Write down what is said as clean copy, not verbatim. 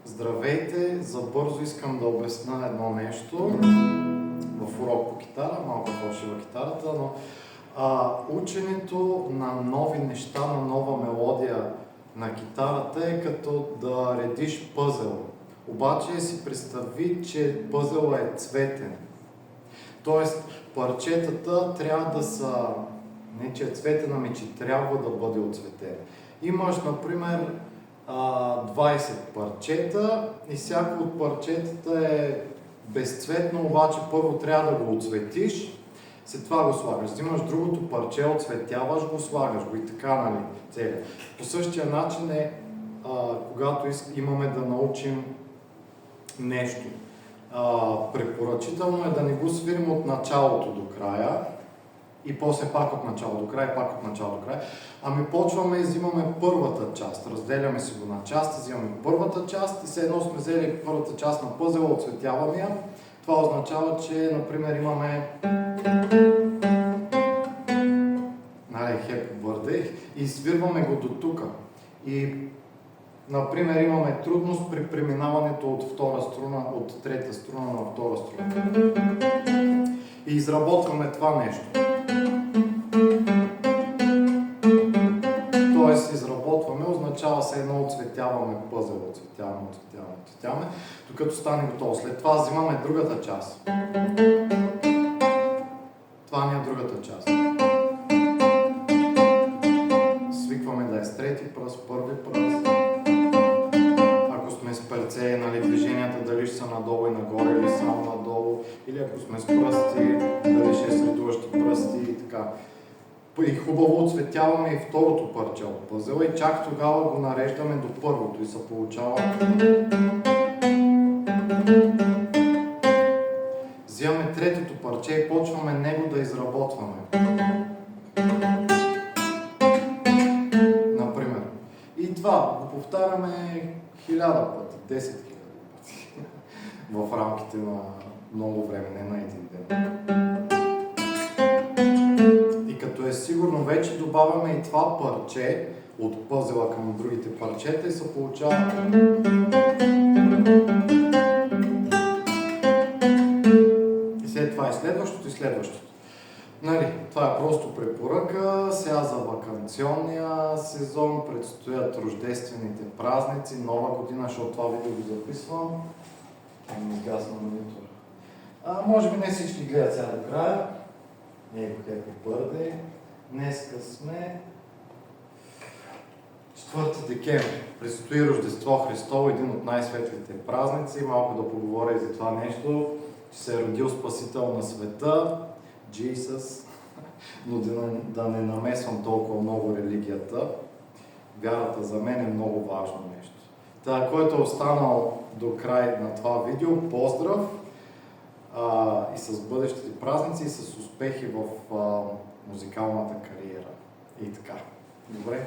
Здравейте! За бързо искам да обясня едно нещо в урок по китара, малко фалшива китарата, но ученето на нови неща, на нова мелодия на китарата е като да редиш пъзел. Обаче си представи, че пъзел е цветен. Тоест парчетата трябва да са, не че е цветен, ами че трябва да бъде оцветен. Имаш, например, 20 парчета и всяко от парчетата е безцветно, обаче първо трябва да го оцветиш, след това го слагаш. Взимаш другото парче, оцветяваш го, слагаш го и така, нали, целият. По същия начин е, когато имаме да научим нещо. Препоръчително е да не го свирим от началото до края, и после пак от начало до край, пак от начало до край. Ами почваме и взимаме първата част. Разделяме си го на части, взимаме първата част и все едно сме взели първата част на пъзела, оцветяваме я. Това означава, че, например, имаме Happy Birthday и свирваме го до тук. И, например, имаме трудност при преминаването от втора струна, от трета струна на втора струна. И изработваме това нещо. Тоест изработваме, означава се едно оцветяваме пъзел, оцветяваме, докато стане готово. След това взимаме другата част. Това ни е другата част. Свикваме да е с трети пръст, първи пръст. Ако сме с перце, нали, движенията дали ще са надолу и нагоре или само надолу. Или ако сме с пръсти, дали ще е средуващи пръсти и така. И хубаво оцветяваме и второто парче от пъзела и чак тогава го нареждаме до първото и се получава. Взимаме третото парче и почваме него да изработваме. Например. И това го повтаряме 1000 пъти, 10 000 пъти в рамките на много време, не на един ден. Като е сигурно, вече добавяме и това парче от пъзела към другите парчета и се получава. И след това и следващото, и следващото. Нали, това е просто препоръка. Сега за ваканционния сезон предстоят рождествените празници, нова година, защото това видео го записвам. Не изгасна монитора. Може би не всички гледат сега до края. Happy Birthday. Днеска сме 4 декември. Предстои Рождество Христово, един от най-светлите празници. Малко да поговоря и за това нещо, че се е родил Спасител на света, Jesus, но да не намесвам толкова много религията. Вярата за мен е много важно нещо. Та, който е останал до край на това видео, поздрав! И с бъдещите празници, и с успехи в музикалната кариера. И така. Добре?